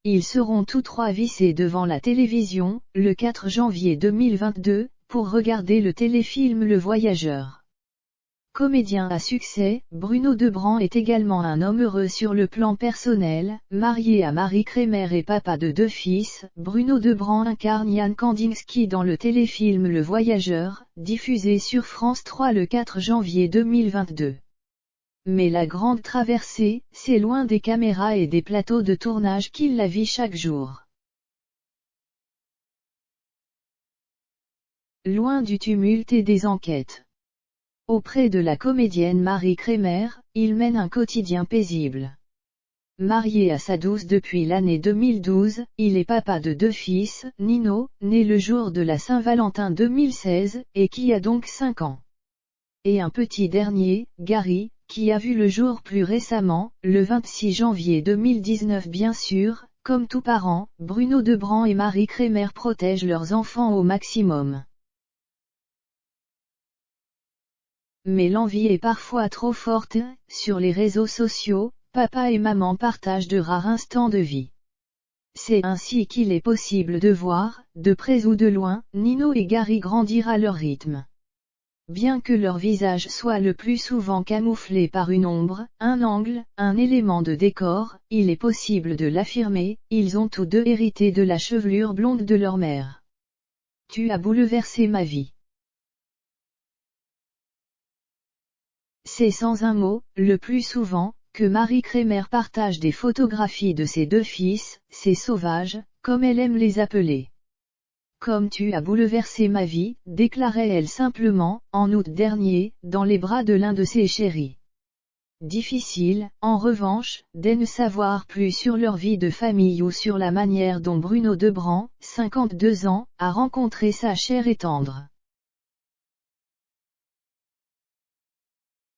Ils seront tous trois vissés devant la télévision, le 4 janvier 2022, pour regarder le téléfilm Le Voyageur. Comédien à succès, Bruno Debrand est également un homme heureux sur le plan personnel. Marié à Marie Kremer et papa de 2 fils, Bruno Debrand incarne Yann Kandinsky dans le téléfilm Le Voyageur, diffusé sur France 3 le 4 janvier 2022. Mais la grande traversée, c'est loin des caméras et des plateaux de tournage qu'il la vit chaque jour. Loin du tumulte et des enquêtes. Auprès de la comédienne Marie Kremer, il mène un quotidien paisible. Marié à sa douce depuis l'année 2012, il est papa de 2 fils, Nino, né le jour de la Saint-Valentin 2016, et qui a donc 5 ans. Et un petit dernier, Gary, qui a vu le jour plus récemment, le 26 janvier 2019 bien sûr. Comme tout parent, Bruno Debrand et Marie Kremer protègent leurs enfants au maximum. Mais l'envie est parfois trop forte. Sur les réseaux sociaux, papa et maman partagent de rares instants de vie. C'est ainsi qu'il est possible de voir, de près ou de loin, Nino et Gary grandir à leur rythme. Bien que leur visage soit le plus souvent camouflé par une ombre, un angle, un élément de décor, il est possible de l'affirmer, ils ont tous deux hérité de la chevelure blonde de leur mère. Tu as bouleversé ma vie. C'est sans un mot, le plus souvent, que Marie Kremer partage des photographies de ses 2 fils, ses sauvages, comme elle aime les appeler. Comme tu as bouleversé ma vie, déclarait-elle simplement, en août dernier, dans les bras de l'un de ses chéris. Difficile, en revanche, d'en savoir plus sur leur vie de famille ou sur la manière dont Bruno Debrand, 52 ans, a rencontré sa chère et tendre.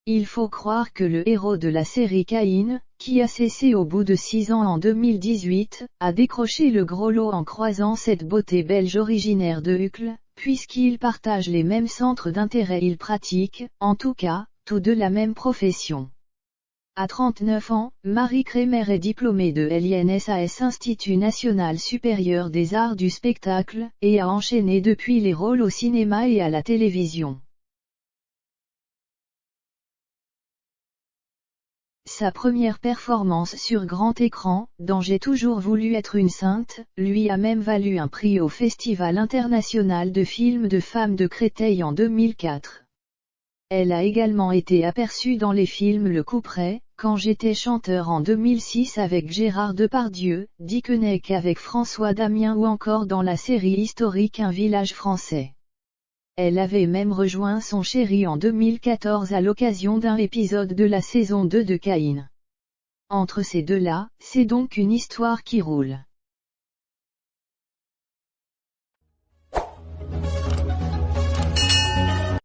Il faut croire que le héros de la série Caïn, qui a cessé au bout de 6 ans en 2018, a décroché le gros lot en croisant cette beauté belge originaire de Uccle, puisqu'ils partagent les mêmes centres d'intérêt. Ils pratiquent, en tout cas, tous deux la même profession. À 39 ans, Marie Kremer est diplômée de l'INSAS Institut National Supérieur des Arts du Spectacle, et a enchaîné depuis les rôles au cinéma et à la télévision. Sa première performance sur grand écran, dans J'ai toujours voulu être une sainte, lui a même valu un prix au Festival international de films de femmes de Créteil en 2004. Elle a également été aperçue dans les films Le Couperet, Quand j'étais chanteur en 2006 avec Gérard Depardieu, Dickeneck avec François Damien ou encore dans la série historique Un village français. Elle avait même rejoint son chéri en 2014 à l'occasion d'un épisode de la saison 2 de Caïn. Entre ces deux-là, c'est donc une histoire qui roule.